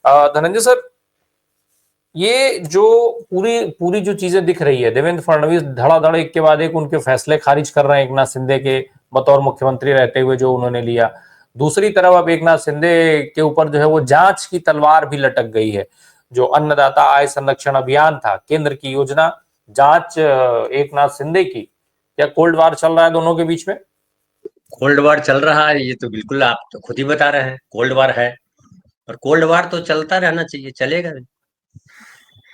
Dhananjay sir, ये जो पूरी पूरी जो चीजें दिख रही है, देवेंद्र फडणवीस धड़ाधड़ एक के बाद एक उनके फैसले खारिज कर रहे हैं एकनाथ शिंदे के बतौर मुख्यमंत्री रहते हुए जो उन्होंने लिया। दूसरी तरफ अब एकनाथ शिंदे के ऊपर जो है वो जांच की तलवार भी लटक गई है। जो अन्नदाता आय संरक्षण अभियान था, केंद्र की योजना, जांच एकनाथ शिंदे की। क्या कोल्ड वार चल रहा है दोनों के बीच में? कोल्ड वार चल रहा है, ये तो बिल्कुल आप तो खुद ही बता रहे हैं, कोल्ड वार है। और कोल्ड वार तो चलता रहना चाहिए, चलेगा।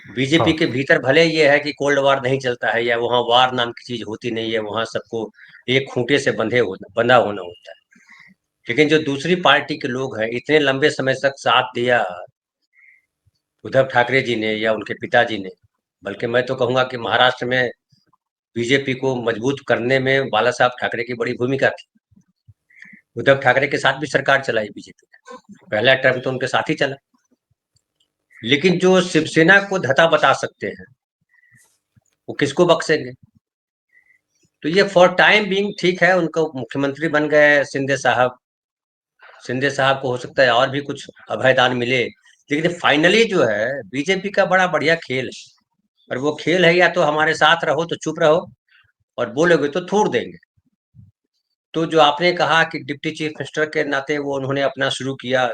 बीजेपी हाँ। के भीतर भले ये है कि कोल्ड वार नहीं चलता है या वहां वार नाम की चीज होती नहीं है, वहां सबको एक खूंटे से बंधा होना होता है। लेकिन जो दूसरी पार्टी के लोग हैं, इतने लंबे समय तक साथ दिया उद्धव ठाकरे जी ने या उनके पिताजी ने, बल्कि मैं तो कहूंगा कि महाराष्ट्र में बीजेपी को मजबूत करने में बाला साहब ठाकरे की बड़ी भूमिका थी। उद्धव ठाकरे के साथ भी सरकार चलाई बीजेपी ने, पहला टर्म तो उनके साथ ही चला। लेकिन जो शिवसेना को धता बता सकते हैं, वो किसको बख्शेंगे? तो ये फॉर टाइम बीइंग ठीक है, उनको मुख्यमंत्री बन गए शिंदे साहब। शिंदे साहब को हो सकता है और भी कुछ अभयदान मिले, लेकिन फाइनली जो है बीजेपी का बड़ा बढ़िया खेल है। और वो खेल है, या तो हमारे साथ रहो तो चुप रहो, और बोलोगे तो थूड़ देंगे। तो जो आपने कहा कि डिप्टी चीफ मिनिस्टर के नाते वो उन्होंने अपना शुरू किया,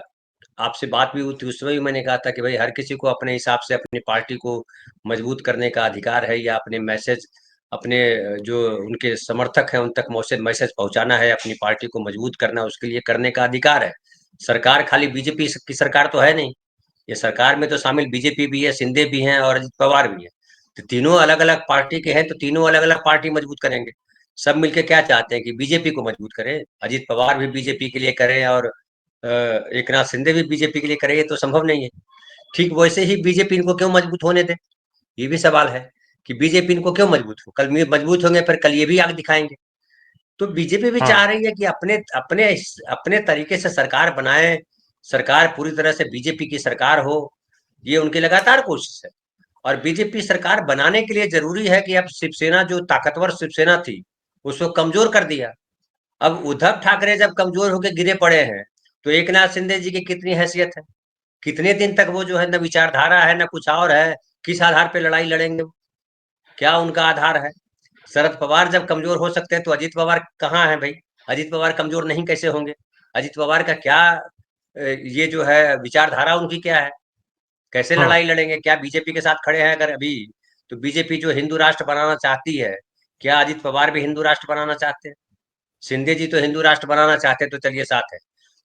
आपसे बात भी हुई थी उस समय भी मैंने कहा था कि भाई हर किसी को अपने हिसाब से अपनी पार्टी को मजबूत करने का अधिकार है, या अपने मैसेज, अपने जो उनके समर्थक हैं उन तक मैसेज पहुंचाना है, अपनी पार्टी को मजबूत करना, उसके लिए करने का अधिकार है। सरकार खाली बीजेपी की सरकार तो है नहीं, ये सरकार में तो शामिल बीजेपी भी है, शिंदे भी हैं और अजित पवार भी है। तो तीनों अलग अलग पार्टी के हैं, तो तीनों अलग अलग पार्टी मजबूत करेंगे। सब मिलके क्या चाहते हैं कि बीजेपी को मजबूत करें, अजित पवार भी बीजेपी के लिए करें और एकनाथ शिंदे भी बीजेपी के लिए करें, ये तो संभव नहीं है। ठीक वैसे ही बीजेपी इनको क्यों मजबूत होने दे, ये भी सवाल है कि बीजेपी इनको क्यों मजबूत हो, कल मजबूत होंगे फिर कल ये भी आग दिखाएंगे। तो बीजेपी भी चाह रही है कि अपने अपने अपने तरीके से सरकार बनाए, सरकार पूरी तरह से बीजेपी की सरकार हो, ये उनकी लगातार कोशिश है। और बीजेपी सरकार बनाने के लिए जरूरी है कि अब शिवसेना, जो ताकतवर शिवसेना थी, उसको कमजोर कर दिया। अब उद्धव ठाकरे जब कमजोर होकर गिरे पड़े हैं, तो एकनाथ शिंदे जी की कितनी हैसियत है? कितने दिन तक वो जो है न विचारधारा है न कुछ और है, किस आधार पे लड़ाई लड़ेंगे? क्या उनका आधार है? शरद पवार जब कमजोर हो सकते हैं तो अजित पवार कहाँ है भाई? अजित पवार कमजोर नहीं कैसे होंगे? अजित पवार का क्या ये जो है विचारधारा उनकी क्या है? कैसे लड़ाई लड़ेंगे? क्या बीजेपी के साथ खड़े हैं अगर अभी? तो बीजेपी जो हिंदू राष्ट्र बनाना चाहती है, क्या अजित पवार भी हिंदू राष्ट्र बनाना चाहते हैं? शिंदे जी तो हिंदू राष्ट्र बनाना चाहते हैं, तो चलिए साथ है।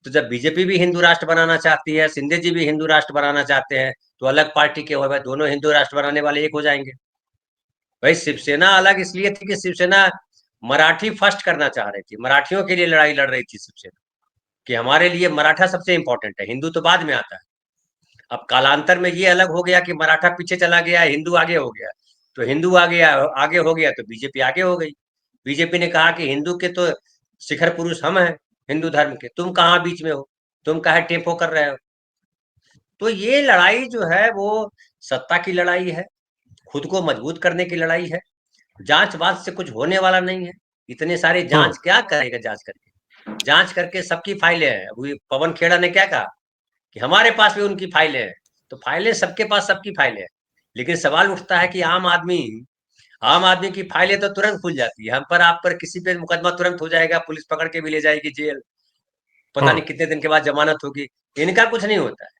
तो जब बीजेपी भी हिंदू राष्ट्र बनाना चाहती है, शिंदे जी भी हिंदू राष्ट्र बनाना चाहते हैं, तो अलग पार्टी के हो भाई, दोनों हिंदू राष्ट्र बनाने वाले एक हो जाएंगे। भाई शिवसेना अलग इसलिए थी कि शिवसेना मराठी फर्स्ट करना चाह रही थी, मराठियों के लिए लड़ाई लड़ रही थी शिवसेना, कि हमारे लिए मराठा सबसे इंपॉर्टेंट है, हिंदू तो बाद में आता है। अब कालांतर में ये अलग हो गया कि मराठा पीछे चला गया, हिंदू आगे हो गया। तो हिंदू आगे हो गया तो बीजेपी आगे हो गई। बीजेपी ने कहा कि हिंदू के तो शिखर पुरुष हम हैं, हिंदू धर्म के, तुम कहाँ बीच में हो, तुम काहे टेम्पो कर रहे हो? तो ये लड़ाई जो है वो सत्ता की लड़ाई है, खुद को मजबूत करने की लड़ाई है। जांच बात से कुछ होने वाला नहीं है। इतने सारे जांच क्या करेगा? जांच करके, जांच करके सबकी फाइलें हैं। अभी पवन खेड़ा ने क्या कहा कि हमारे पास भी उनकी फाइलें हैं। तो फाइलें सबके पास सबकी फाइलें हैं, लेकिन सवाल उठता है कि आम आदमी की फाइलें तो तुरंत खुल जाती है, हम पर आप पर किसी पे मुकदमा तुरंत हो जाएगा, पुलिस पकड़ के भी ले जाएगी जेल, पता नहीं कितने दिन के बाद जमानत होगी। इनका कुछ नहीं होता है,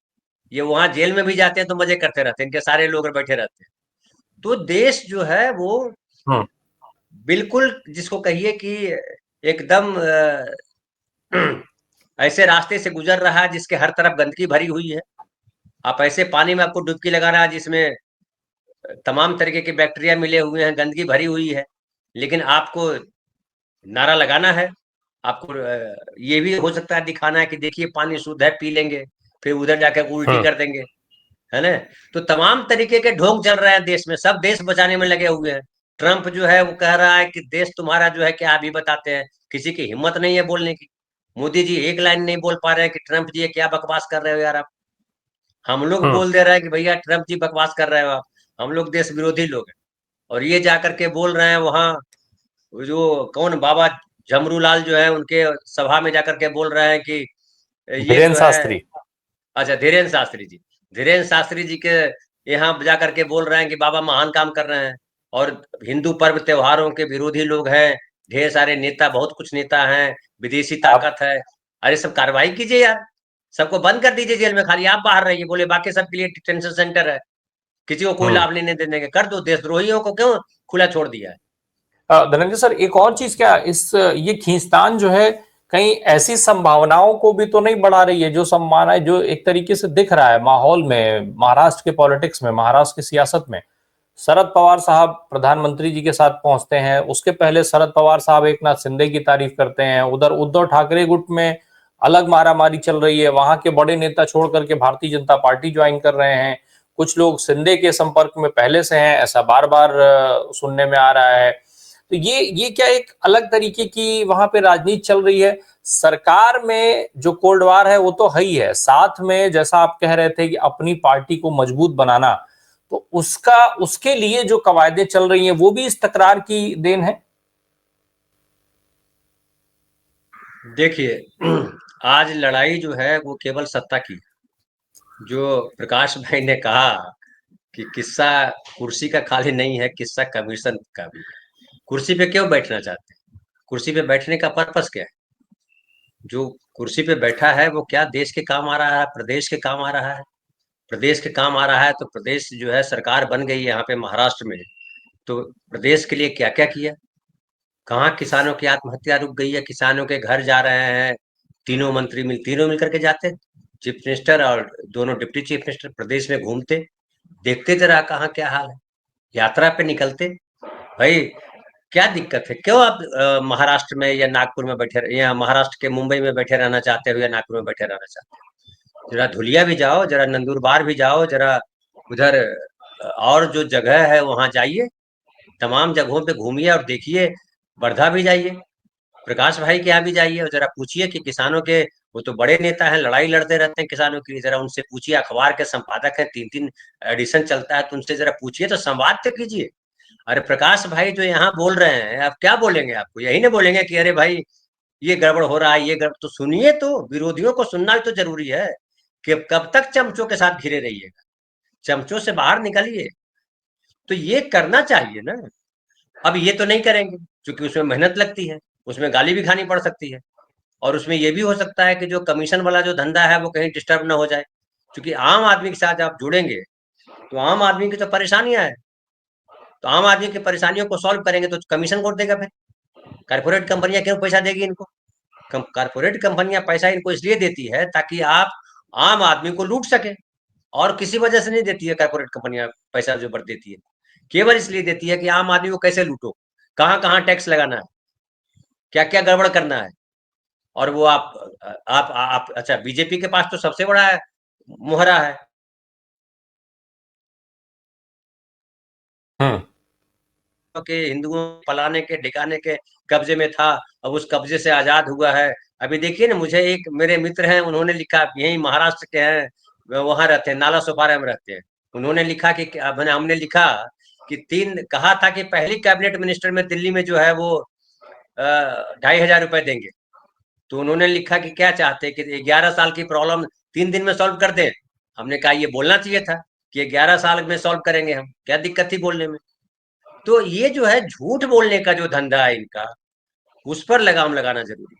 ये वहां जेल में भी जाते हैं तो मजे करते रहते हैं, इनके सारे लोग बैठे रहते हैं। तो देश जो है वो बिल्कुल, जिसको कहिए कि एकदम ऐसे रास्ते से गुजर रहा है जिसके हर तरफ गंदगी भरी हुई है। आप ऐसे पानी में आपको डुबकी लगाना है जिसमें तमाम तरीके के बैक्टीरिया मिले हुए हैं, गंदगी भरी हुई है, लेकिन आपको नारा लगाना है। आपको ये भी हो सकता है दिखाना है कि देखिए पानी शुद्ध है, पी लेंगे, फिर उधर जाकर उल्टी कर देंगे, है ना? तो तमाम तरीके के ढोंग चल रहे हैं देश में, सब देश बचाने में लगे हुए हैं। ट्रंप जो है वो कह रहा है कि देश तुम्हारा जो है क्या, अभी बताते हैं। किसी की हिम्मत नहीं है बोलने की। मोदी जी एक लाइन नहीं बोल पा रहे हैं कि ट्रंप जी ये क्या बकवास कर रहे हो यार आप। हम लोग बोल दे रहे हैं कि भैया ट्रंप जी बकवास कर रहे हो आप, हम लोग देश विरोधी लोग हैं। और ये जाकर के बोल रहे हैं वहां, जो कौन बाबा झमरू लाल जो है उनके सभा में जाकर के बोल रहे हैं कि ये धीरेन्द्र जो है, शास्त्री। अच्छा धीरेन्द्र शास्त्री जी, धीरेन्द्र शास्त्री जी के यहाँ जा करके बोल रहे हैं कि बाबा महान काम कर रहे हैं, और हिंदू पर्व त्योहारों के विरोधी लोग हैं, ढेर सारे नेता, बहुत कुछ नेता हैं, विदेशी आप ताकत है। अरे सब कार्रवाई कीजिए यार, सबको बंद कर दीजिए जेल में, खाली आप बाहर रहिए, बोले बाकी सबके लिए डिटेंशन सेंटर है, किसी को कोई हम्म लाभ नहीं देने के, कर दो। देशद्रोहियों को क्यों खुला छोड़ दिया है? धनंजय सर, एक और चीज, क्या इस ये खींचतान जो है कहीं ऐसी संभावनाओं को भी तो नहीं बढ़ा रही है, जो संभावना है जो एक तरीके से दिख रहा है माहौल में, महाराष्ट्र के पॉलिटिक्स में, महाराष्ट्र की सियासत में? शरद पवार साहब प्रधानमंत्री जी के साथ पहुंचते हैं, उसके पहले शरद पवार साहब एकनाथ शिंदे की तारीफ करते हैं, उधर उद्धव ठाकरे गुट में अलग मारामारी चल रही है, वहां के बड़े नेता छोड़ करके भारतीय जनता पार्टी ज्वाइन कर रहे हैं, कुछ लोग शिंदे के संपर्क में पहले से हैं, ऐसा बार बार सुनने में आ रहा है। तो ये क्या एक अलग तरीके की वहां पे राजनीति चल रही है? सरकार में जो कोल्ड वार है वो तो है ही है, साथ में जैसा आप कह रहे थे कि अपनी पार्टी को मजबूत बनाना, तो उसका उसके लिए जो कवायदें चल रही हैं वो भी इस तकरार की देन है। देखिए आज लड़ाई जो है वो केवल सत्ता की। जो प्रकाश भाई ने कहा कि किस्सा कुर्सी का खाली नहीं है, किस्सा कमीशन का भी है। कुर्सी पे क्यों बैठना चाहते हैं? कुर्सी पे बैठने का पर्पस क्या है? जो कुर्सी पे बैठा है वो क्या देश के काम आ रहा है, प्रदेश के काम आ रहा है? प्रदेश के काम आ रहा है तो प्रदेश जो है, सरकार बन गई है यहाँ पे महाराष्ट्र में, तो प्रदेश के लिए क्या क्या किया? कहाँ किसानों की आत्महत्या रुक गई है? किसानों के घर जा रहे हैं, तीनों मिल करके जाते, चीफ मिनिस्टर और दोनों डिप्टी चीफ मिनिस्टर प्रदेश में घूमते, देखते जरा कहाँ क्या हाल है, यात्रा पे निकलते। भाई क्या दिक्कत है? क्यों आप महाराष्ट्र में या नागपुर में बैठे, या महाराष्ट्र के मुंबई में बैठे रहना चाहते हो, या नागपुर में बैठे रहना चाहते हो? जरा धुलिया भी जाओ, जरा नंदुरबार भी जाओ, जरा उधर और जो जगह है वहां जाइए, तमाम जगहों पे घूमिए और देखिए। वर्धा भी जाइए, प्रकाश भाई के यहाँ भी जाइए, और जरा पूछिए कि किसानों के, वो तो बड़े नेता हैं, लड़ाई लड़ते रहते हैं किसानों के लिए, जरा उनसे पूछिए, अखबार के संपादक हैं, 3-3 एडिशन चलता है, तो उनसे जरा पूछिए, तो संवाद तो कीजिए। अरे प्रकाश भाई जो यहाँ बोल रहे हैं, आप क्या बोलेंगे? आपको यही नहीं बोलेंगे कि अरे भाई ये गड़बड़ हो रहा है, ये गड़बड़? तो सुनिए, तो विरोधियों को सुनना भी तो जरूरी है कि कब तक चमचों के साथ घिरे रहिएगा? चमचों से बाहर निकलिए। तो ये करना चाहिए ना। अब ये तो नहीं करेंगे, क्योंकि उसमें मेहनत लगती है, उसमें गाली भी खानी पड़ सकती है, और उसमें ये भी हो सकता है कि जो कमीशन वाला जो धंधा है वो कहीं डिस्टर्ब ना हो जाए, क्योंकि आम आदमी के साथ आप जुड़ेंगे तो आम आदमी की तो परेशानियां है, तो आम आदमी की परेशानियों को सॉल्व करेंगे तो कमीशन कौन देगा फिर? कारपोरेट कंपनियां क्यों पैसा देगी इनको? कारपोरेट कंपनियां पैसा इनको इसलिए देती है ताकि आप आम आदमी को लूट सके, और किसी वजह से नहीं देती है कारपोरेट कंपनियां पैसा जो बढ़ देती है, केवल इसलिए देती है कि आम आदमी को कैसे लूटो, कहाँ कहाँ टैक्स लगाना है, क्या क्या गड़बड़ करना है। और वो आप अच्छा, बीजेपी के पास तो सबसे बड़ा है, मोहरा है हम्म कि हिंदुओं को पलाने के ठिकाने के कब्जे में था, अब उस कब्जे से आजाद हुआ है। अभी देखिए ना, मुझे एक मेरे मित्र हैं, उन्होंने लिखा, यही महाराष्ट्र के हैं, वहां रहते हैं, नाला सोपारा में रहते हैं। उन्होंने लिखा कि हमने लिखा कि कहा था कि पहली कैबिनेट मिनिस्टर में दिल्ली में जो है वो 2,500 रुपए देंगे। तो उन्होंने लिखा कि क्या चाहते हैं कि 11 साल की प्रॉब्लम 3 दिन में सॉल्व कर दें। हमने कहा ये बोलना चाहिए था कि 11 साल में सॉल्व करेंगे हम, क्या दिक्कत थी बोलने में? तो ये जो है झूठ बोलने का जो धंधा है इनका, उस पर लगाम लगाना जरूरी है।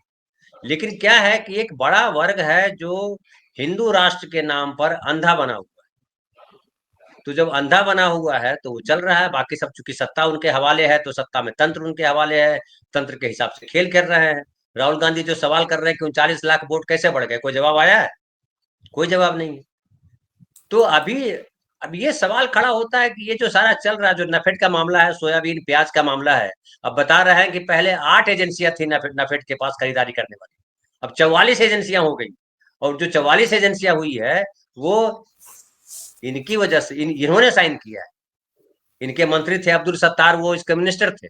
लेकिन क्या है कि एक बड़ा वर्ग है जो हिंदू राष्ट्र के नाम पर अंधा बना हुआ है। तो जब अंधा बना हुआ है तो वो चल रहा है, बाकी सब चूंकि सत्ता उनके हवाले है, तो सत्ता में तंत्र उनके हवाले है, तंत्र के हिसाब से खेल कर रहे हैं। राहुल गांधी जो सवाल कर रहे हैं कि 39 लाख वोट कैसे बढ़ गए, कोई जवाब आया है? कोई जवाब नहीं है। तो अब ये सवाल खड़ा होता है कि ये जो सारा चल रहा है, जो नफेड का मामला है, सोयाबीन प्याज का मामला है, अब बता रहे हैं कि पहले 8 एजेंसियां थी नफेड के पास खरीदारी करने वाली, अब 44 एजेंसियां हो गई। और जो 44 एजेंसियां हुई है वो इनकी वजह से, इन्होंने साइन किया है। इनके मंत्री थे अब्दुल सत्तार, वो इसके मिनिस्टर थे,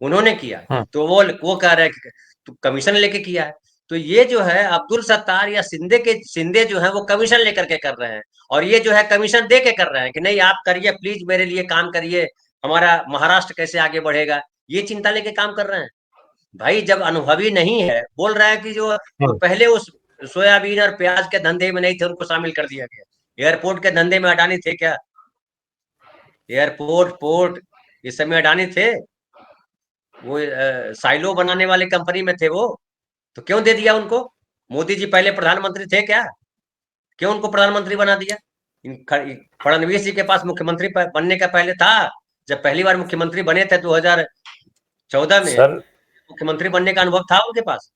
उन्होंने किया। हम्म तो वो कह रहे हैं कि तो कमीशन लेके किया है। तो ये जो है अब्दुल सत्तार या सिंधे जो है वो कमीशन लेकर के कर रहे हैं, और ये जो है कमीशन दे के कर रहे हैं कि नहीं आप करिए, प्लीज मेरे लिए काम करिए, हमारा महाराष्ट्र कैसे आगे बढ़ेगा, ये चिंता लेके काम कर रहे हैं। भाई जब अनुभवी नहीं है, बोल रहा है कि जो हम्म पहले उस सोयाबीन और प्याज के धंधे में नहीं थे उनको शामिल कर दिया गया, एयरपोर्ट के धंधे में अडानी थे क्या? एयरपोर्ट, पोर्ट, इस समय अडानी थे। वो साइलो बनाने वाले कंपनी में थे वो, तो क्यों दे दिया उनको? मोदी जी पहले प्रधानमंत्री थे क्या? क्यों उनको प्रधानमंत्री बना दिया? फडणवीस जी के पास मुख्यमंत्री बनने का पहले था, जब पहली बार मुख्यमंत्री बने थे 2014 में, सर मुख्यमंत्री बनने का अनुभव था उनके पास?